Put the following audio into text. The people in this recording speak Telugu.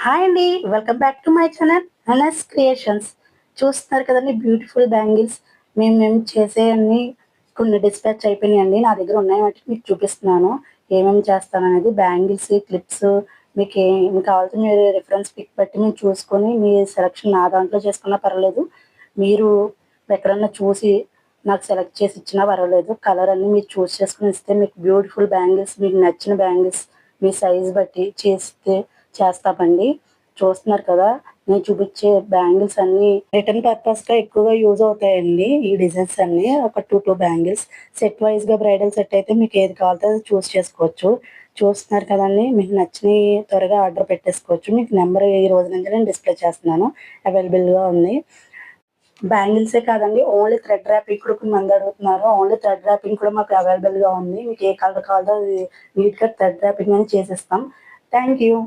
హాయ్ అండి, welcome back to my channel NS creations. చూస్తున్నారు కదండి బ్యూటిఫుల్ బ్యాంగిల్స్. మేము చేసేవన్నీ కొన్ని డిస్పాచ్ అయిపోయినాయండి. నా దగ్గర ఉన్నాయి వాటి మీకు చూపిస్తున్నాను. ఏమేమి చేస్తాననేది బ్యాంగిల్స్, క్లిప్స్ మీకు ఏం కావాలో మీరు రిఫరెన్స్ పిక్ బట్టి మీరు చూసుకొని మీ సెలక్షన్ నా దాంట్లో చేసుకున్నా పర్వాలేదు. మీరు ఎక్కడన్నా చూసి నాకు సెలెక్ట్ చేసి ఇచ్చినా పర్వాలేదు. కలర్ అన్నీ మీరు చూస్ చేసుకుని ఇస్తే మీకు బ్యూటిఫుల్ బ్యాంగిల్స్, మీకు నచ్చిన బ్యాంగిల్స్ మీ సైజ్ బట్టి చేస్తామండి. చూస్తున్నారు కదా, నేను చూపించే బ్యాంగిల్స్ అన్ని రిటర్న్ పర్పస్ గా ఎక్కువగా యూజ్ అవుతాయండి. ఈ డిజైన్స్ అన్ని ఒక టూ బ్యాంగిల్స్ సెట్ వైజ్ గా బ్రైడల్ సెట్ అయితే మీకు ఏది కావాలో అది చూస్ చేసుకోవచ్చు. చూస్తున్నారు కదండి, మీకు నచ్చినవి త్వరగా ఆర్డర్ పెట్టేసుకోవచ్చు. మీకు నెంబర్ ఈ రోజు నుంచి నేను డిస్ప్లే చేస్తున్నాను, అవైలబుల్ గా ఉంది. బ్యాంగిల్సే కాదండి, ఓన్లీ థ్రెడ్ ర్యాపింగ్ కూడా కొంతమంది అడుగుతున్నారు. ఓన్లీ థ్రెడ్ ర్యాపింగ్ కూడా మాకు అవైలబుల్ గా ఉంది. మీకు ఏ కలర్ కావాలో అది నీట్ గా థ్రెడ్ ర్యాపింగ్ అని చేసిస్తాం. Thank you.